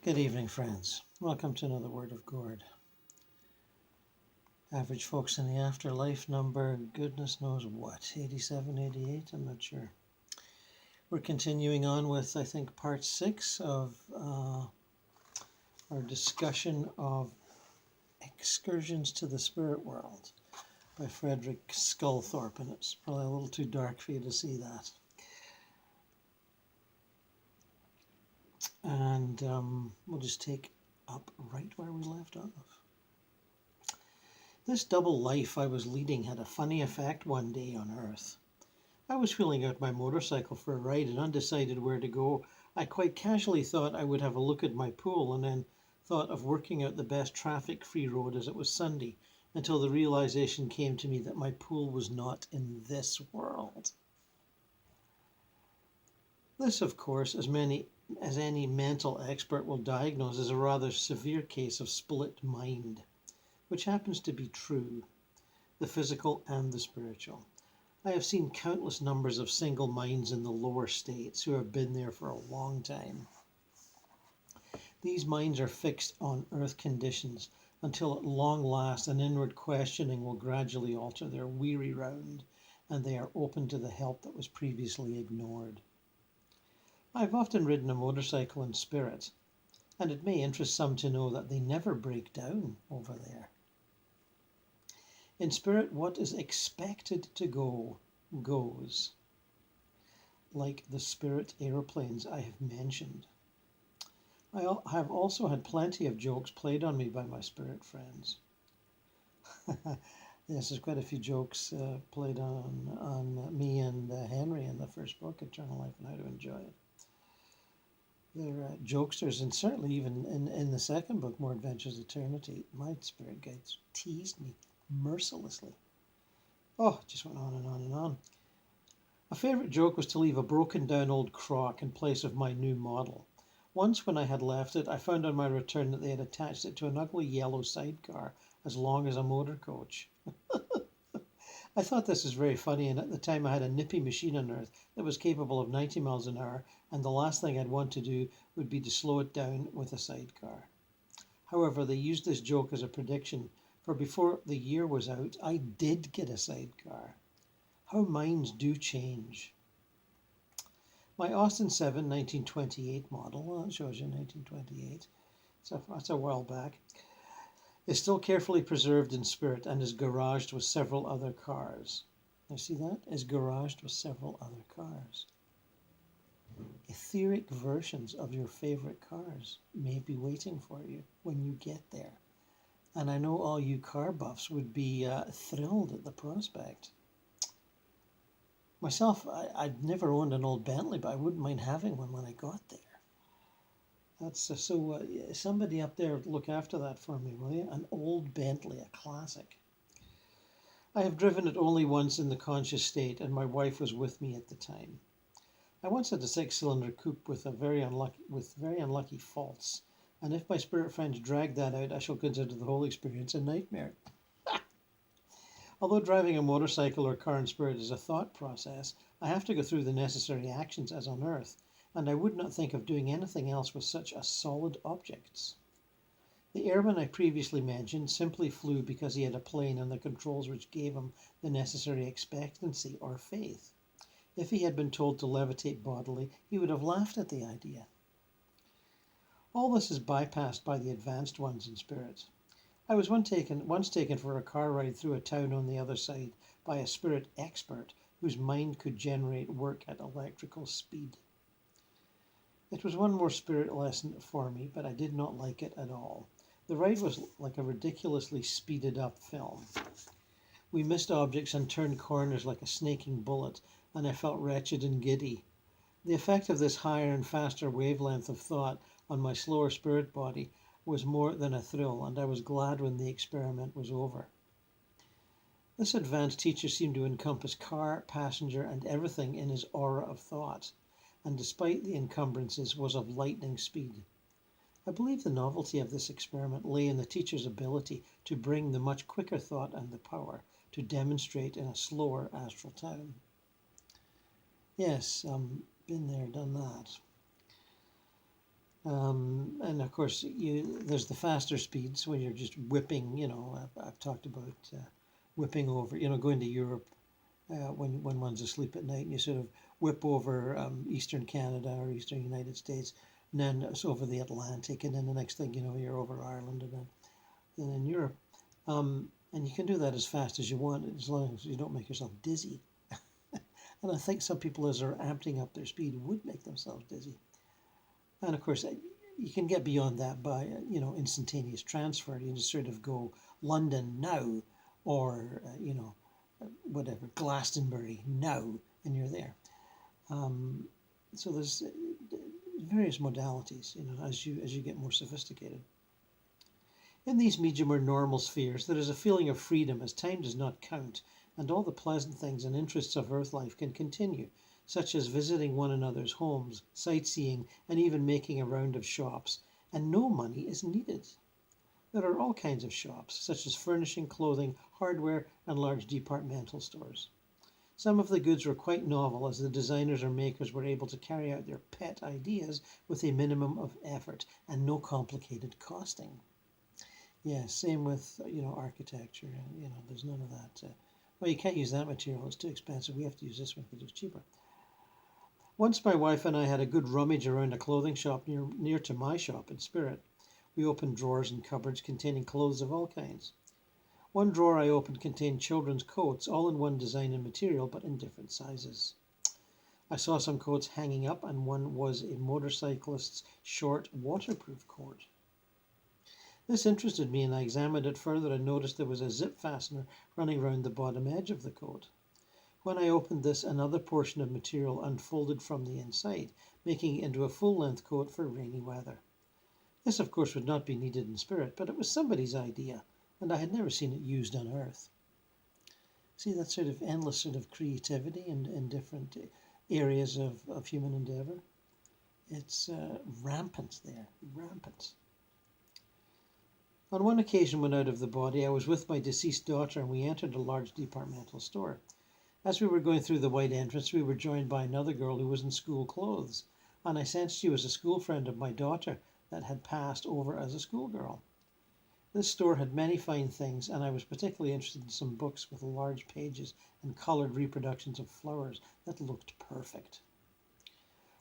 Good evening, friends. Welcome to another Word of God. Average folks in the afterlife number, goodness knows what, 87, 88, I'm not sure. We're continuing on with, I think, part 6 of our discussion of Excursions to the Spirit World by Frederick Sculthorp, and it's probably a little too dark for you to see that. And we'll just take up right where we left off. This double life I was leading had a funny effect one day on Earth. I was wheeling out my motorcycle for a ride and undecided where to go. I quite casually thought I would have a look at my pool and then thought of working out the best traffic-free road as it was Sunday, until the realization came to me that my pool was not in this world. This, of course, as any mental expert will diagnose, is a rather severe case of split mind, which happens to be true, the physical and the spiritual. I have seen countless numbers of single minds in the lower states who have been there for a long time. These minds are fixed on earth conditions until at long last an inward questioning will gradually alter their weary round, and they are open to the help that was previously ignored. I have often ridden a motorcycle in spirit, and it may interest some to know that they never break down over there. In spirit, what is expected to go, goes, like the spirit aeroplanes I have mentioned. I have also had plenty of jokes played on me by my spirit friends. Yes, there's quite a few jokes played on me and Henry in the first book, Eternal Life and How to Enjoy It. They're jokesters, and certainly even in the second book, More Adventures Eternity, my spirit guides teased me mercilessly. Oh, it just went on and on and on. A favourite joke was to leave a broken down old crock in place of my new model. Once when I had left it, I found on my return that they had attached it to an ugly yellow sidecar as long as a motor coach. I thought this was very funny, and at the time I had a nippy machine on Earth that was capable of 90 miles an hour, and the last thing I'd want to do would be to slow it down with a sidecar. However, they used this joke as a prediction, for before the year was out, I did get a sidecar. How minds do change. My Austin 7 1928 model, well, it shows you 1928, so that's a while back, is still carefully preserved in spirit and is garaged with several other cars. You see that? Is garaged with several other cars. Etheric versions of your favorite cars may be waiting for you when you get there. And I know all you car buffs would be thrilled at the prospect. Myself, I'd never owned an old Bentley, but I wouldn't mind having one when I got there. That's somebody up there look after that for me, will you? An old Bentley, a classic. I have driven it only once in the conscious state, and my wife was with me at the time. I once had a 6-cylinder coupe with very unlucky faults, and if my spirit friends drag that out, I shall consider the whole experience a nightmare. Although driving a motorcycle or car in spirit is a thought process, I have to go through the necessary actions as on Earth, and I would not think of doing anything else with such a solid objects. The airman I previously mentioned simply flew because he had a plane and the controls which gave him the necessary expectancy or faith. If he had been told to levitate bodily, he would have laughed at the idea. All this is bypassed by the advanced ones in spirit. I was once taken for a car ride through a town on the other side by a spirit expert whose mind could generate work at electrical speed. It was one more spirit lesson for me, but I did not like it at all. The ride was like a ridiculously speeded up film. We missed objects and turned corners like a snaking bullet, and I felt wretched and giddy. The effect of this higher and faster wavelength of thought on my slower spirit body was more than a thrill, and I was glad when the experiment was over. This advanced teacher seemed to encompass car, passenger, and everything in his aura of thought, and despite the encumbrances was of lightning speed. I believe the novelty of this experiment lay in the teacher's ability to bring the much quicker thought and the power to demonstrate in a slower astral town. Yes, been there, done that. And of course, there's the faster speeds where you're just whipping. I've talked about whipping over. Going to Europe when one's asleep at night, and you sort of whip over eastern Canada or eastern United States, and then it's over the Atlantic, and then the next thing you know, you're over Ireland, and then in Europe. And you can do that as fast as you want, as long as you don't make yourself dizzy. And I think some people, as they're amping up their speed, would make themselves dizzy. And of course, you can get beyond that by, instantaneous transfer. You just sort of go London now, or, whatever, Glastonbury now, and you're there. So there's various modalities, as you get more sophisticated. In these medium or normal spheres, there is a feeling of freedom as time does not count, and all the pleasant things and interests of earth life can continue, such as visiting one another's homes, sightseeing, and even making a round of shops, and no money is needed. There are all kinds of shops, such as furnishing, clothing, hardware, and large departmental stores. Some of the goods were quite novel, as the designers or makers were able to carry out their pet ideas with a minimum of effort and no complicated costing. Yeah, same with architecture. There's none of that. Well, you can't use that material; it's too expensive. We have to use this one because it's cheaper. Once my wife and I had a good rummage around a clothing shop near to my shop in Spirit. We opened drawers and cupboards containing clothes of all kinds. One drawer I opened contained children's coats, all in one design and material, but in different sizes. I saw some coats hanging up, and one was a motorcyclist's short waterproof coat. This interested me, and I examined it further and noticed there was a zip fastener running round the bottom edge of the coat. When I opened this, another portion of material unfolded from the inside, making it into a full-length coat for rainy weather. This, of course, would not be needed in Spirit, but it was somebody's idea, and I had never seen it used on Earth. See that sort of endless sort of creativity in different areas of human endeavour? It's rampant there, rampant. On one occasion when out of the body, I was with my deceased daughter, and we entered a large departmental store. As we were going through the wide entrance, we were joined by another girl who was in school clothes, and I sensed she was a school friend of my daughter that had passed over as a schoolgirl. This store had many fine things, and I was particularly interested in some books with large pages and coloured reproductions of flowers that looked perfect.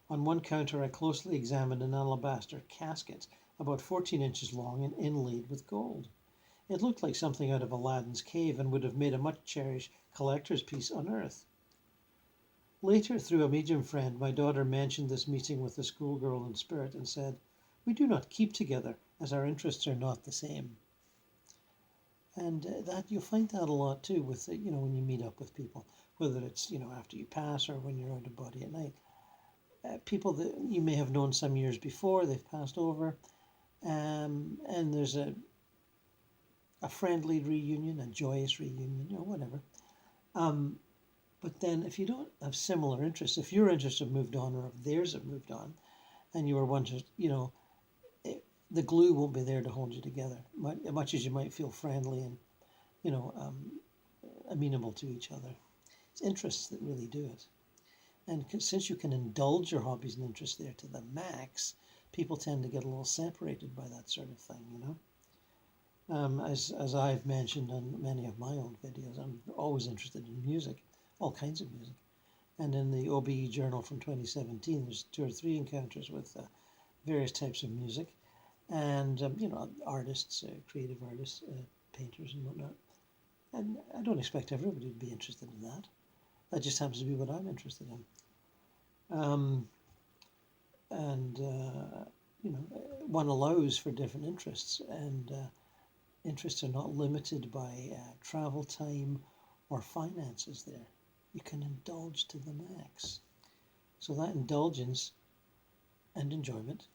On one counter, I closely examined an alabaster casket about 14 inches long and inlaid with gold. It looked like something out of Aladdin's cave and would have made a much cherished collector's piece on Earth. Later, through a medium friend, my daughter mentioned this meeting with the schoolgirl in Spirit and said, "We do not keep together, as our interests are not the same." And that you'll find that a lot too with when you meet up with people, whether it's after you pass or when you're out of body at night. People that you may have known some years before, they've passed over, and there's a friendly reunion, a joyous reunion, whatever. But then if you don't have similar interests, if your interests have moved on or if theirs have moved on, and you were once, the glue won't be there to hold you together, much as you might feel friendly and, amenable to each other. It's interests that really do it. And since you can indulge your hobbies and interests there to the max, people tend to get a little separated by that sort of thing, As I've mentioned on many of my own videos, I'm always interested in music, all kinds of music. And in the OBE journal from 2017, there's 2 or 3 encounters with various types of music. And, artists, creative artists, painters and whatnot. And I don't expect everybody to be interested in that. That just happens to be what I'm interested in. One allows for different interests, and interests are not limited by travel time or finances there. You can indulge to the max. So that indulgence and enjoyment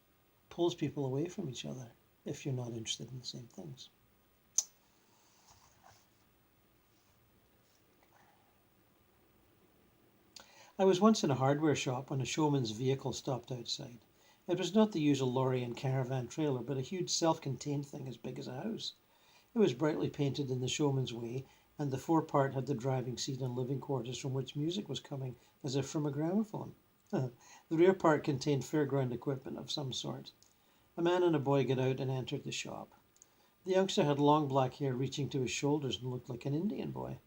pulls people away from each other if you're not interested in the same things. I was once in a hardware shop when a showman's vehicle stopped outside. It was not the usual lorry and caravan trailer, but a huge self-contained thing as big as a house. It was brightly painted in the showman's way, and the forepart had the driving seat and living quarters from which music was coming, as if from a gramophone. The rear part contained fairground equipment of some sort. A man and a boy got out and entered the shop. The youngster had long black hair reaching to his shoulders and looked like an Indian boy.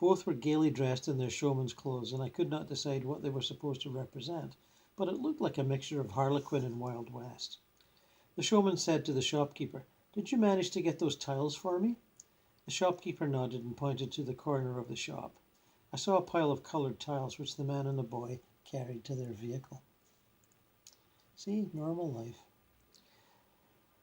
Both were gaily dressed in their showman's clothes, and I could not decide what they were supposed to represent, but it looked like a mixture of Harlequin and Wild West. The showman said to the shopkeeper, "Did you manage to get those tiles for me?" The shopkeeper nodded and pointed to the corner of the shop. I saw a pile of coloured tiles which the man and the boy carried to their vehicle. See, normal life.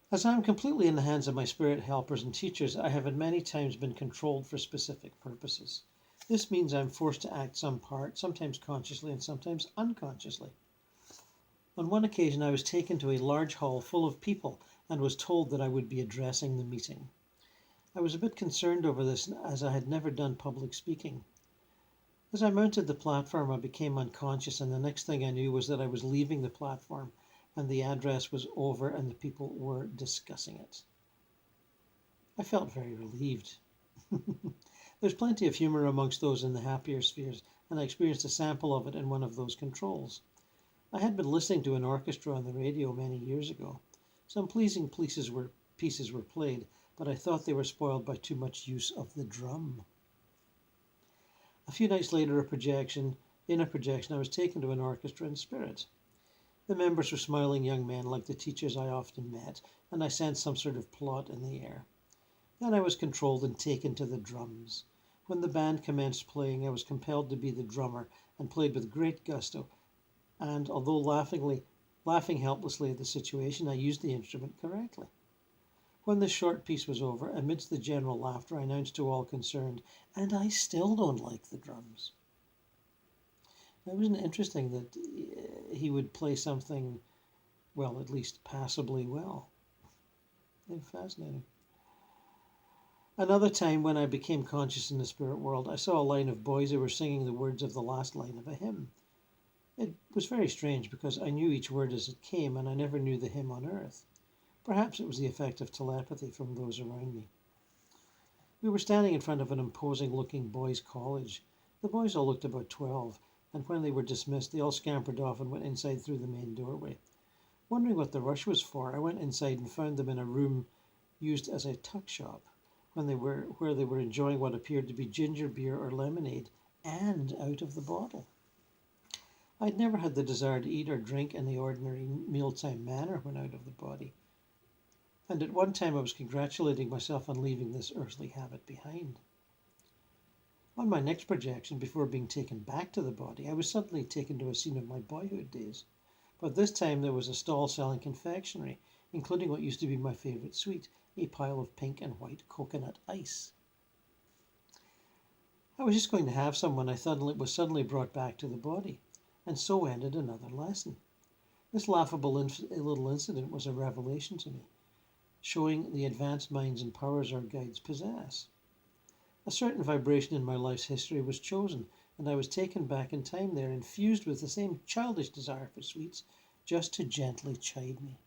As I am completely in the hands of my spirit helpers and teachers, I have at many times been controlled for specific purposes. This means I am forced to act some part, sometimes consciously and sometimes unconsciously. On one occasion I was taken to a large hall full of people and was told that I would be addressing the meeting. I was a bit concerned over this as I had never done public speaking. As I mounted the platform, I became unconscious, and the next thing I knew was that I was leaving the platform and the address was over and the people were discussing it. I felt very relieved. There's plenty of humour amongst those in the happier spheres, and I experienced a sample of it in one of those controls. I had been listening to an orchestra on the radio many years ago. Some pleasing pieces were played, but I thought they were spoiled by too much use of the drum. A few nights later, in a projection, I was taken to an orchestra in spirit. The members were smiling young men like the teachers I often met, and I sensed some sort of plot in the air. Then I was controlled and taken to the drums. When the band commenced playing, I was compelled to be the drummer and played with great gusto, and although laughing helplessly at the situation, I used the instrument correctly. When the short piece was over, amidst the general laughter, I announced to all concerned, "And I still don't like the drums." It wasn't interesting that he would play something, well, at least passably well. Fascinating. Another time when I became conscious in the spirit world, I saw a line of boys who were singing the words of the last line of a hymn. It was very strange because I knew each word as it came and I never knew the hymn on earth. Perhaps it was the effect of telepathy from those around me. We were standing in front of an imposing-looking boys' college. The boys all looked about 12, and when they were dismissed, they all scampered off and went inside through the main doorway. Wondering what the rush was for, I went inside and found them in a room used as a tuck shop, where they were enjoying what appeared to be ginger beer or lemonade, and out of the bottle. I had never had the desire to eat or drink in the ordinary mealtime manner when out of the body, and at one time I was congratulating myself on leaving this earthly habit behind. On my next projection, before being taken back to the body, I was suddenly taken to a scene of my boyhood days. But this time there was a stall selling confectionery, including what used to be my favourite sweet, a pile of pink and white coconut ice. I was just going to have some when I was suddenly brought back to the body, and so ended another lesson. This laughable little incident was a revelation to me, showing the advanced minds and powers our guides possess. A certain vibration in my life's history was chosen, and I was taken back in time there, infused with the same childish desire for sweets, just to gently chide me.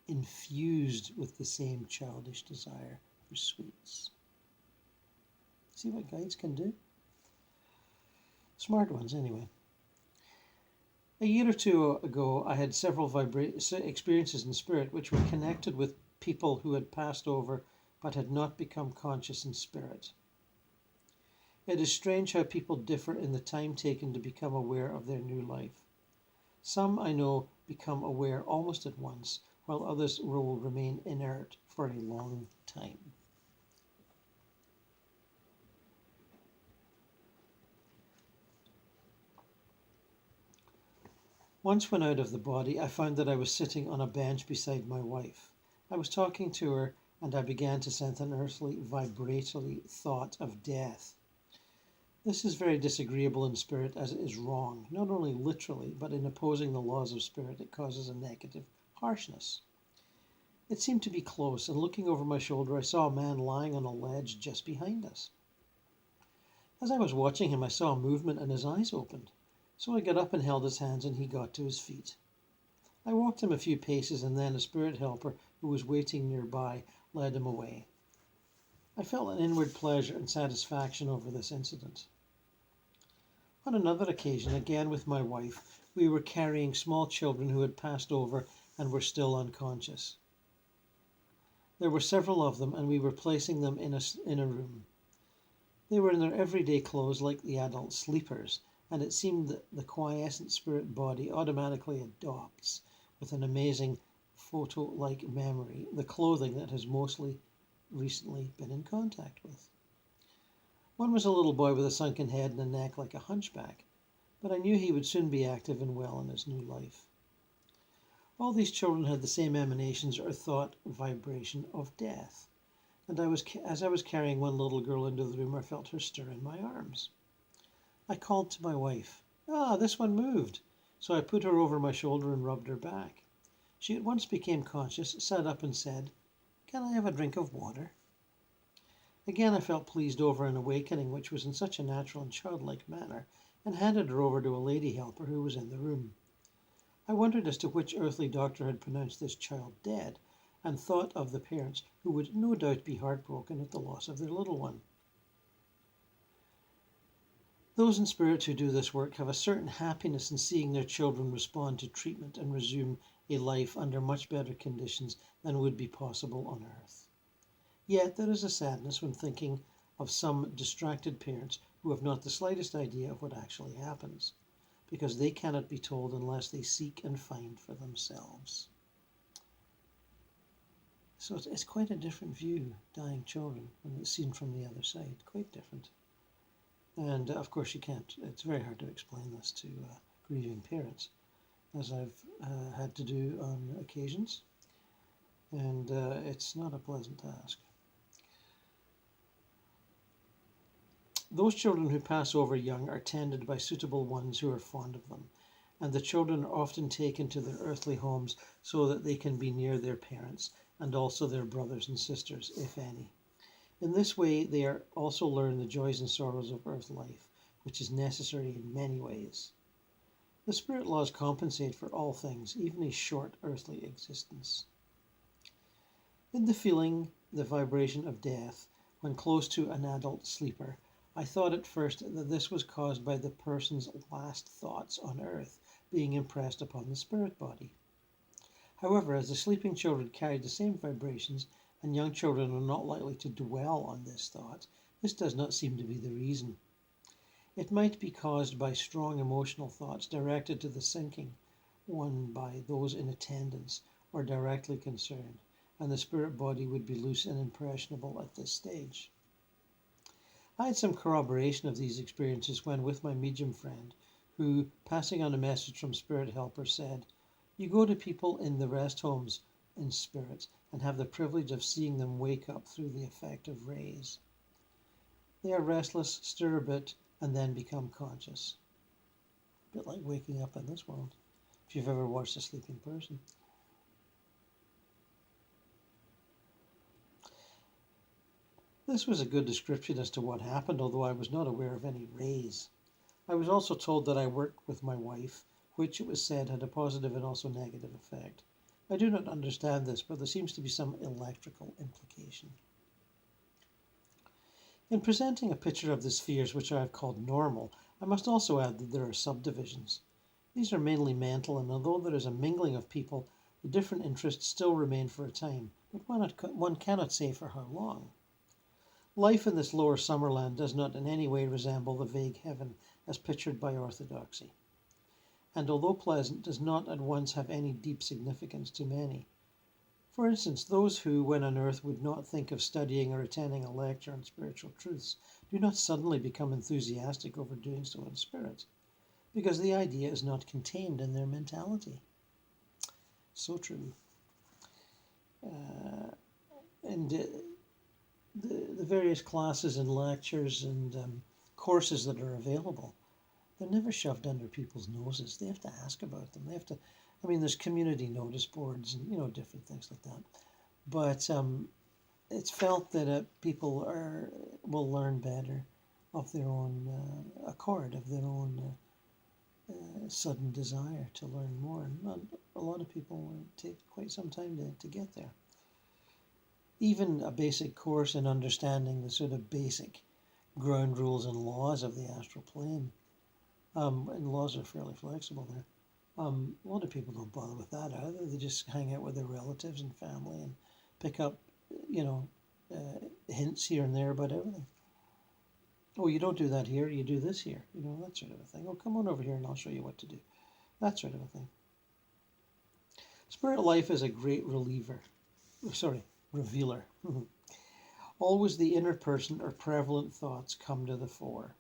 Infused with the same childish desire for sweets. See what guides can do? Smart ones, anyway. A year or two ago, I had several experiences in spirit which were connected with people who had passed over but had not become conscious in spirit. It is strange how people differ in the time taken to become aware of their new life. Some, I know, become aware almost at once, while others will remain inert for a long time. Once when out of the body, I found that I was sitting on a bench beside my wife. I was talking to her, and I began to sense an earthly, vibratory thought of death. This is very disagreeable in spirit, as it is wrong, not only literally, but in opposing the laws of spirit it causes a negative harshness. It seemed to be close, and looking over my shoulder I saw a man lying on a ledge just behind us. As I was watching him, I saw a movement and his eyes opened, so I got up and held his hands and he got to his feet. I walked him a few paces and then a spirit helper who was waiting nearby led him away. I felt an inward pleasure and satisfaction over this incident. On another occasion, again with my wife, we were carrying small children who had passed over and were still unconscious. There were several of them, and we were placing them in a room. They were in their everyday clothes like the adult sleepers, and it seemed that the quiescent spirit body automatically adopts, with an amazing photo-like memory, the clothing that has mostly recently been in contact with. One was a little boy with a sunken head and a neck like a hunchback, but I knew he would soon be active and well in his new life. All these children had the same emanations or thought vibration of death, and as I was carrying one little girl into the room, I felt her stir in my arms. I called to my wife, "Ah, this one moved," so I put her over my shoulder and rubbed her back. She at once became conscious, sat up and said, "Can I have a drink of water?" Again I felt pleased over an awakening which was in such a natural and childlike manner, and handed her over to a lady helper who was in the room. I wondered as to which earthly doctor had pronounced this child dead, and thought of the parents who would no doubt be heartbroken at the loss of their little one. Those in spirit who do this work have a certain happiness in seeing their children respond to treatment and resume a life under much better conditions than would be possible on earth. Yet there is a sadness when thinking of some distracted parents who have not the slightest idea of what actually happens, because they cannot be told unless they seek and find for themselves. So it's quite a different view, dying children, when it's seen from the other side, quite different. And of course it's very hard to explain this to grieving parents, as I've had to do on occasions, and it's not a pleasant task. Those children who pass over young are tended by suitable ones who are fond of them, and the children are often taken to their earthly homes so that they can be near their parents and also their brothers and sisters, if any. In this way, they are also learn the joys and sorrows of earth life, which is necessary in many ways. The spirit laws compensate for all things, even a short earthly existence. In the feeling, the vibration of death, when close to an adult sleeper, I thought at first that this was caused by the person's last thoughts on earth being impressed upon the spirit body. However, as the sleeping children carried the same vibrations, and young children are not likely to dwell on this thought, this does not seem to be the reason. It might be caused by strong emotional thoughts directed to the sinking one by those in attendance or directly concerned, and the spirit body would be loose and impressionable at this stage. I had some corroboration of these experiences when with my medium friend, who, passing on a message from spirit helper, said, "You go to people in the rest homes in spirit and have the privilege of seeing them wake up through the effect of rays. They are restless, stir a bit, and then become conscious." A bit like waking up in this world, if you've ever watched a sleeping person. This was a good description as to what happened, although I was not aware of any rays. I was also told that I worked with my wife, which it was said had a positive and also negative effect. I do not understand this, but there seems to be some electrical implication. In presenting a picture of the spheres, which I have called normal, I must also add that there are subdivisions. These are mainly mental, and although there is a mingling of people, the different interests still remain for a time, but one cannot say for how long. Life in this lower summerland does not in any way resemble the vague heaven as pictured by orthodoxy, and although pleasant, does not at once have any deep significance to many. For instance, those who, when on earth, would not think of studying or attending a lecture on spiritual truths do not suddenly become enthusiastic over doing so in spirit, because the idea is not contained in their mentality. So true. And the various classes and lectures and courses that are available, they're never shoved under people's noses. They have to ask about them. They have to, there's community notice boards and, different things like that. But it's felt that people will learn better of their own accord, of their own sudden desire to learn more. And a lot of people take quite some time to get there. Even a basic course in understanding the sort of basic ground rules and laws of the astral plane And laws are fairly flexible there. A lot of people don't bother with that either. They just hang out with their relatives and family and pick up, you know, hints here and there about everything. Oh, you don't do that here, you do this here. You know, that sort of a thing. Oh, come on over here and I'll show you what to do. That sort of a thing. Spirit life is a great revealer. Always the inner person or prevalent thoughts come to the fore.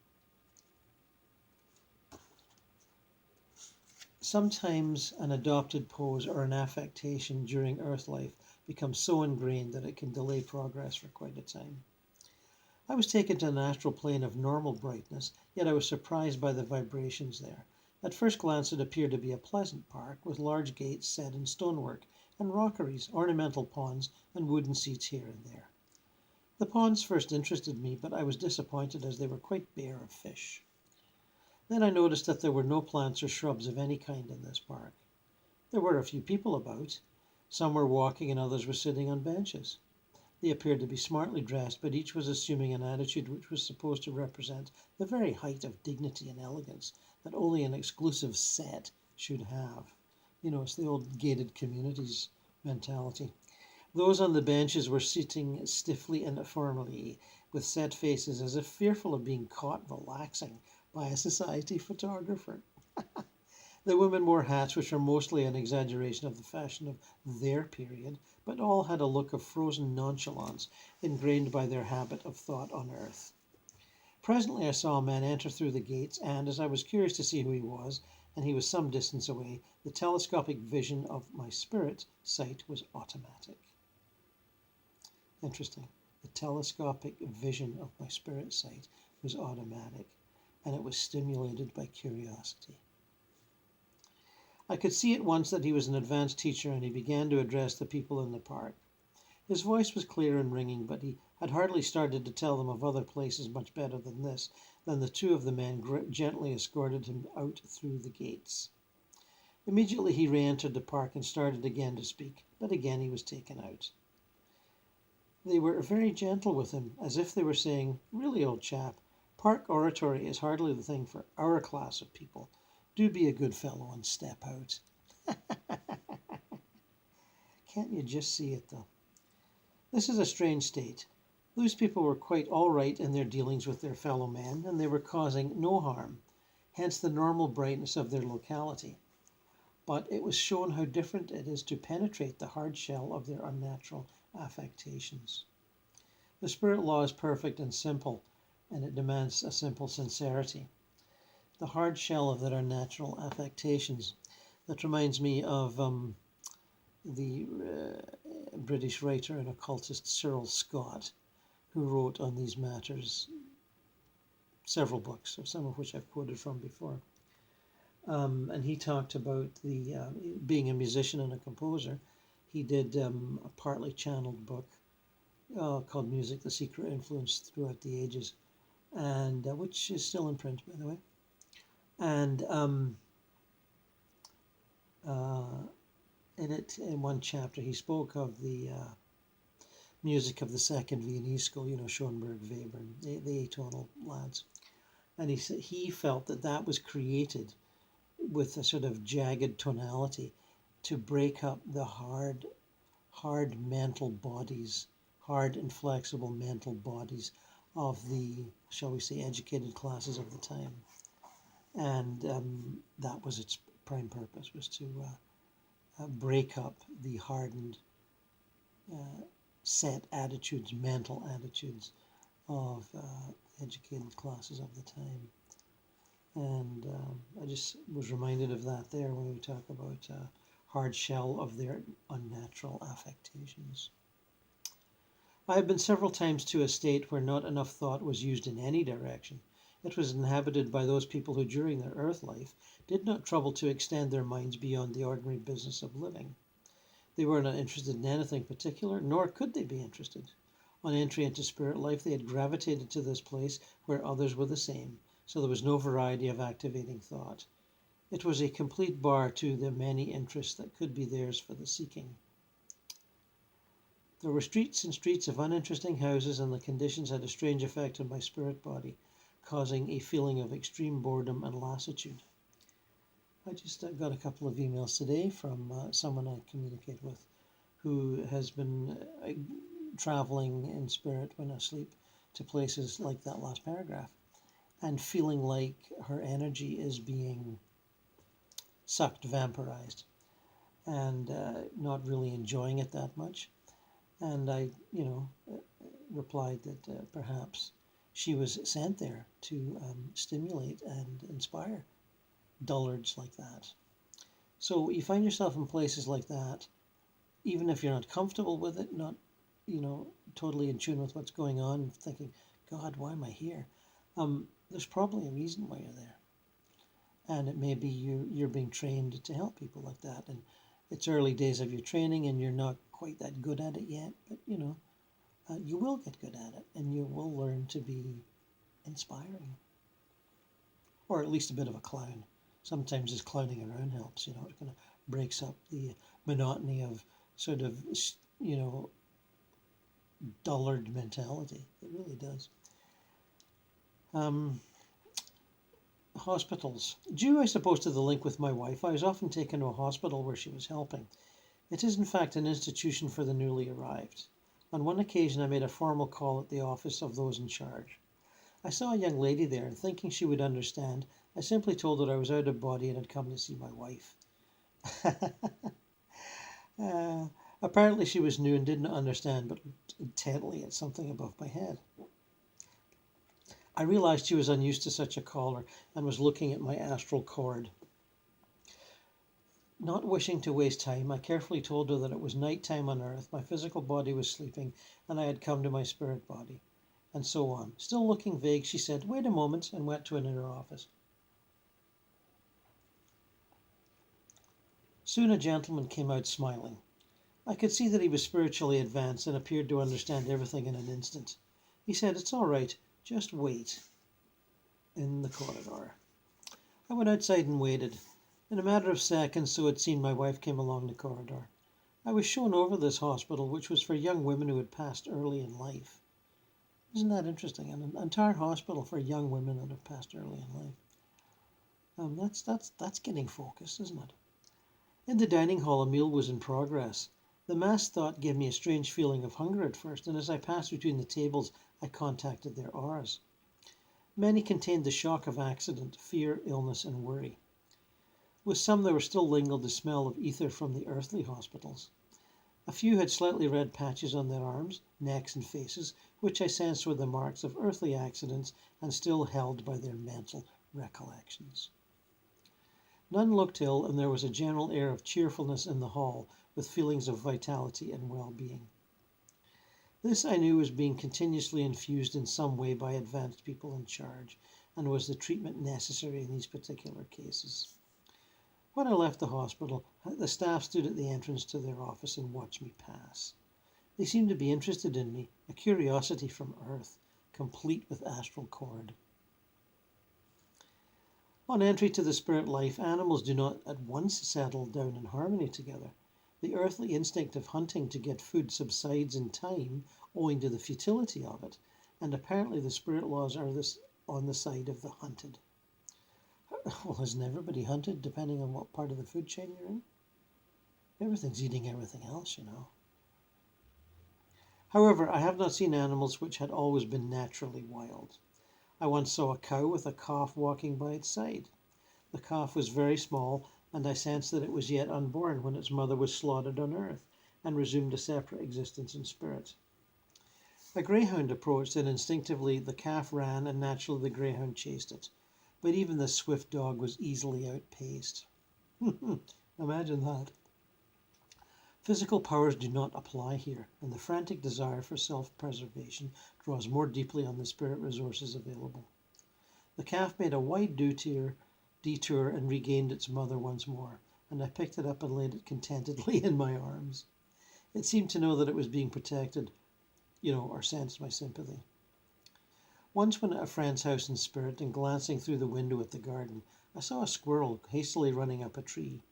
Sometimes an adopted pose or an affectation during earth life becomes so ingrained that it can delay progress for quite a time. I was taken to an astral plane of normal brightness, yet I was surprised by the vibrations there. At first glance it appeared to be a pleasant park with large gates set in stonework and rockeries, ornamental ponds, and wooden seats here and there. The ponds first interested me, but I was disappointed as they were quite bare of fish. Then I noticed that there were no plants or shrubs of any kind in this park. There were a few people about. Some were walking and others were sitting on benches. They appeared to be smartly dressed, but each was assuming an attitude which was supposed to represent the very height of dignity and elegance that only an exclusive set should have. You know, it's the old gated communities mentality. Those on the benches were sitting stiffly and firmly, with set faces as if fearful of being caught relaxing by a society photographer. The women wore hats which were mostly an exaggeration of the fashion of their period, but all had a look of frozen nonchalance ingrained by their habit of thought on earth. Presently I saw a man enter through the gates, and as I was curious to see who he was, and he was some distance away, the telescopic vision of my spirit sight was automatic. Interesting. The telescopic vision of my spirit sight was automatic, and it was stimulated by curiosity. I could see at once that he was an advanced teacher, and he began to address the people in the park. His voice was clear and ringing, but he had hardly started to tell them of other places much better than this, than the two of the men gently escorted him out through the gates. Immediately he re-entered the park and started again to speak, but again he was taken out. They were very gentle with him, as if they were saying, "Really, old chap, park oratory is hardly the thing for our class of people. Do be a good fellow and step out." Can't you just see it, though? This is a strange state. Those people were quite all right in their dealings with their fellow men, and they were causing no harm, hence the normal brightness of their locality. But it was shown how different it is to penetrate the hard shell of their unnatural affectations. The spirit law is perfect and simple, and it demands a simple sincerity. The hard shell of their unnatural affectations. That reminds me of the British writer and occultist Cyril Scott, who wrote on these matters several books, some of which I've quoted from before. And he talked about the being a musician and a composer. He did a partly channeled book called Music, The Secret Influence Throughout the Ages, and which is still in print, by the way. And in one chapter, he spoke of the music of the Second Viennese School, you know, Schoenberg, Weber, the atonal lads. And he felt that was created with a sort of jagged tonality to break up the hard mental bodies, hard and flexible mental bodies of the, shall we say, educated classes of the time. And that was its prime purpose, was to break up the hardened, set attitudes, mental attitudes of educated classes of the time. And I just was reminded of that there when we talk about hard shell of their unnatural affectations. I have been several times to a state where not enough thought was used in any direction. It was inhabited by those people who during their earth life did not trouble to extend their minds beyond the ordinary business of living. They were not interested in anything particular, nor could they be interested. On entry into spirit life, they had gravitated to this place where others were the same, so there was no variety of activating thought. It was a complete bar to the many interests that could be theirs for the seeking. There were streets and streets of uninteresting houses, and the conditions had a strange effect on my spirit body. causing a feeling of extreme boredom and lassitude. I just got a couple of emails today from someone I communicate with who has been traveling in spirit when asleep to places like that last paragraph and feeling like her energy is being sucked, vampirized, and not really enjoying it that much. And I, replied that perhaps she was sent there to stimulate and inspire dullards like that. So you find yourself in places like that, even if you're not comfortable with it, not, totally in tune with what's going on, thinking, God, why am I here? There's probably a reason why you're there. And it may be you're being trained to help people like that. And it's early days of your training and you're not quite that good at it yet, but you will get good at it and you will learn to be inspiring. Or at least a bit of a clown. Sometimes just clowning around helps, it kind of breaks up the monotony of sort of, dullard mentality. It really does. Hospitals. Due, I suppose, to the link with my wife, I was often taken to a hospital where she was helping. It is, in fact, an institution for the newly arrived. On one occasion, I made a formal call at the office of those in charge. I saw a young lady there, and thinking she would understand, I simply told her I was out of body and had come to see my wife. Apparently she was new and didn't understand, but looked intently at something above my head. I realized she was unused to such a caller and was looking at my astral cord. Not wishing to waste time, I carefully told her that it was night time on Earth, my physical body was sleeping, and I had come to my spirit body, and so on. Still looking vague, she said, "Wait a moment," and went to an inner office. Soon a gentleman came out smiling. I could see that he was spiritually advanced and appeared to understand everything in an instant. He said, "It's all right, just wait," in the corridor. I went outside and waited. In a matter of seconds, so it seemed, my wife came along the corridor. I was shown over this hospital, which was for young women who had passed early in life. Isn't that interesting? An entire hospital for young women that have passed early in life. That's getting focused, isn't it? In the dining hall, a meal was in progress. The mass thought gave me a strange feeling of hunger at first, and as I passed between the tables, I contacted their auras. Many contained the shock of accident, fear, illness, and worry. With some there still lingered the smell of ether from the earthly hospitals. A few had slightly red patches on their arms, necks, and faces, which I sensed were the marks of earthly accidents and still held by their mental recollections. None looked ill, and there was a general air of cheerfulness in the hall, with feelings of vitality and well-being. This I knew was being continuously infused in some way by advanced people in charge, and was the treatment necessary in these particular cases. When I left the hospital, the staff stood at the entrance to their office and watched me pass. They seemed to be interested in me, a curiosity from Earth, complete with astral cord. On entry to the spirit life, animals do not at once settle down in harmony together. The earthly instinct of hunting to get food subsides in time, owing to the futility of it, and apparently the spirit laws are on the side of the hunted. Well, isn't everybody hunted depending on what part of the food chain you're in? Everything's eating everything else, However, I have not seen animals which had always been naturally wild. I once saw a cow with a calf walking by its side. The calf was very small, and I sensed that it was yet unborn when its mother was slaughtered on earth and resumed a separate existence in spirit. A greyhound approached, and instinctively the calf ran, and naturally the greyhound chased it. But even the swift dog was easily outpaced. Imagine that. Physical powers do not apply here, and the frantic desire for self-preservation draws more deeply on the spirit resources available. The calf made a wide detour and regained its mother once more, and I picked it up and laid it contentedly in my arms. It seemed to know that it was being protected, or sensed my sympathy. Once when at a friend's house in spirit and glancing through the window at the garden, I saw a squirrel hastily running up a tree.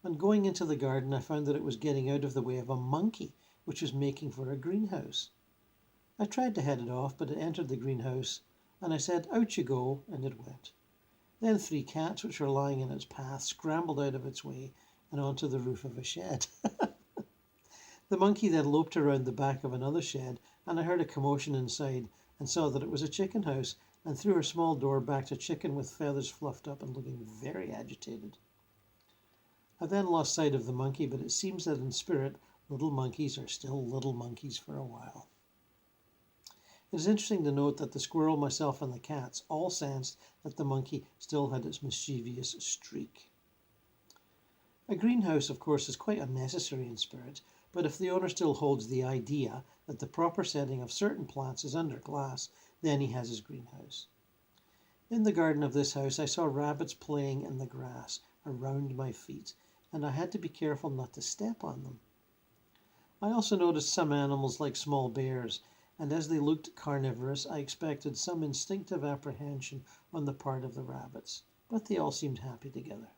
On going into the garden, I found that it was getting out of the way of a monkey, which was making for a greenhouse. I tried to head it off, but it entered the greenhouse and I said, "Out you go," and it went. Then 3 cats, which were lying in its path, scrambled out of its way and onto the roof of a shed. The monkey then loped around the back of another shed, and I heard a commotion inside and saw that it was a chicken house, and through her small door backed a chicken with feathers fluffed up and looking very agitated. I then lost sight of the monkey, but it seems that in spirit, little monkeys are still little monkeys for a while. It is interesting to note that the squirrel, myself, and the cats all sensed that the monkey still had its mischievous streak. A greenhouse, of course, is quite unnecessary in spirit, but if the owner still holds the idea that the proper setting of certain plants is under glass, then he has his greenhouse. In the garden of this house, I saw rabbits playing in the grass around my feet, and I had to be careful not to step on them. I also noticed some animals like small bears, and as they looked carnivorous, I expected some instinctive apprehension on the part of the rabbits, but they all seemed happy together.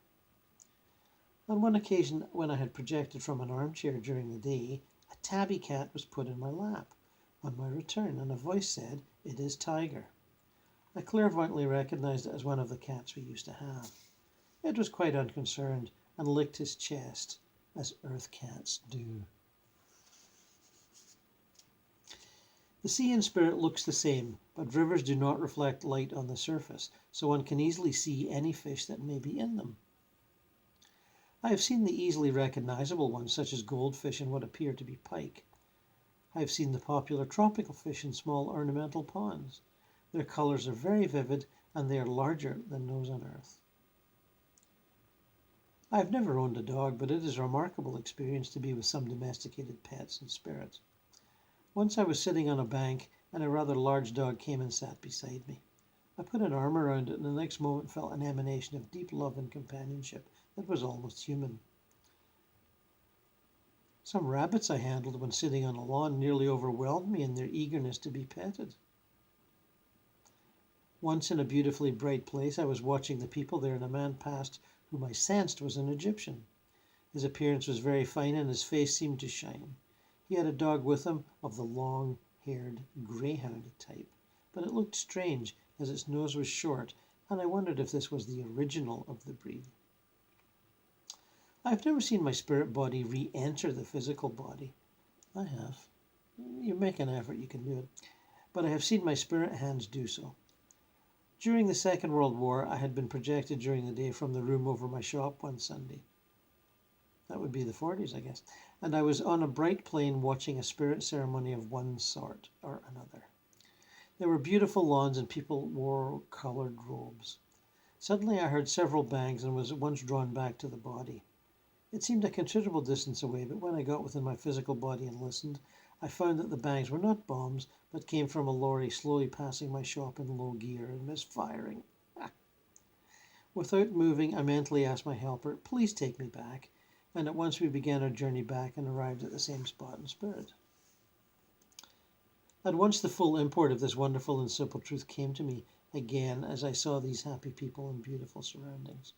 On one occasion, when I had projected from an armchair during the day, a tabby cat was put in my lap on my return, and a voice said, "It is Tiger." I clairvoyantly recognized it as one of the cats we used to have. It was quite unconcerned and licked his chest, as earth cats do. The sea in spirit looks the same, but rivers do not reflect light on the surface, so one can easily see any fish that may be in them. I have seen the easily recognizable ones, such as goldfish and what appear to be pike. I have seen the popular tropical fish in small ornamental ponds. Their colors are very vivid, and they are larger than those on Earth. I have never owned a dog, but it is a remarkable experience to be with some domesticated pets in spirit. Once I was sitting on a bank, and a rather large dog came and sat beside me. I put an arm around it, and the next moment felt an emanation of deep love and companionship that was almost human. Some rabbits I handled when sitting on a lawn nearly overwhelmed me in their eagerness to be petted. Once in a beautifully bright place, I was watching the people there, and a man passed whom I sensed was an Egyptian. His appearance was very fine, and his face seemed to shine. He had a dog with him of the long-haired greyhound type, but it looked strange as its nose was short, and I wondered if this was the original of the breed. I have never seen my spirit body re-enter the physical body. I have. You make an effort, you can do it. But I have seen my spirit hands do so. During the Second World War, I had been projected during the day from the room over my shop one Sunday. That would be the 40s, I guess. And I was on a bright plain watching a spirit ceremony of one sort or another. There were beautiful lawns and people wore coloured robes. Suddenly I heard several bangs and was at once drawn back to the body. It seemed a considerable distance away, but when I got within my physical body and listened, I found that the bangs were not bombs, but came from a lorry slowly passing my shop in low gear and misfiring. Without moving, I mentally asked my helper, "Please take me back," and at once we began our journey back and arrived at the same spot in spirit. At once the full import of this wonderful and simple truth came to me again as I saw these happy people in beautiful surroundings.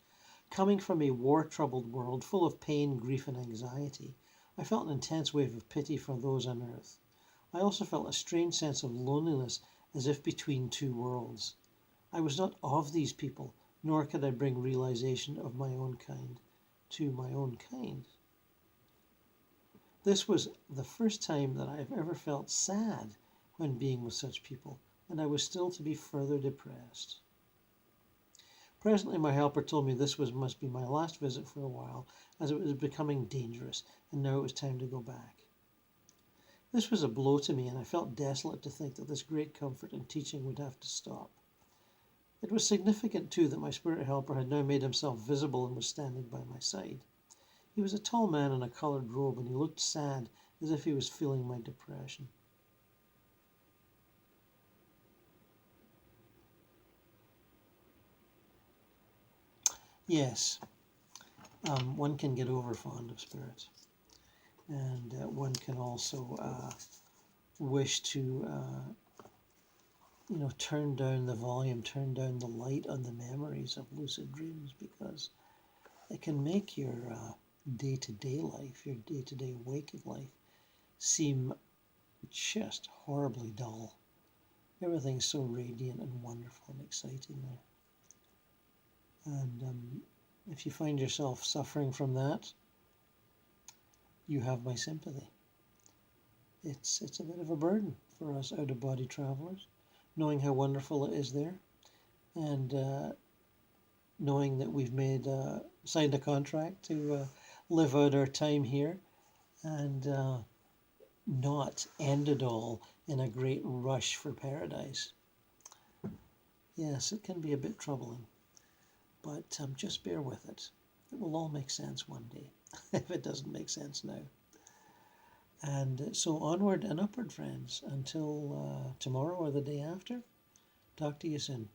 Coming from a war-troubled world full of pain, grief, and anxiety, I felt an intense wave of pity for those on earth. I also felt a strange sense of loneliness as if between two worlds. I was not of these people, nor could I bring realization of my own kind to my own kind. This was the first time that I have ever felt sad when being with such people, and I was still to be further depressed. Presently my helper told me this must be my last visit for a while, as it was becoming dangerous, and now it was time to go back. This was a blow to me, and I felt desolate to think that this great comfort and teaching would have to stop. It was significant, too, that my spirit helper had now made himself visible and was standing by my side. He was a tall man in a coloured robe, and he looked sad, as if he was feeling my depression. Yes, one can get over fond of spirits, and one can also wish to, turn down the volume, turn down the light on the memories of lucid dreams, because it can make your day-to-day life, your day-to-day waking life, seem just horribly dull. Everything's so radiant and wonderful and exciting there. And if you find yourself suffering from that, you have my sympathy. It's a bit of a burden for us out-of-body travelers, knowing how wonderful it is there, and knowing that we've signed a contract to live out our time here and not end it all in a great rush for paradise. Yes, it can be a bit troubling, but just bear with it. It will all make sense one day, if it doesn't make sense now. And so onward and upward, friends, until tomorrow or the day after. Talk to you soon.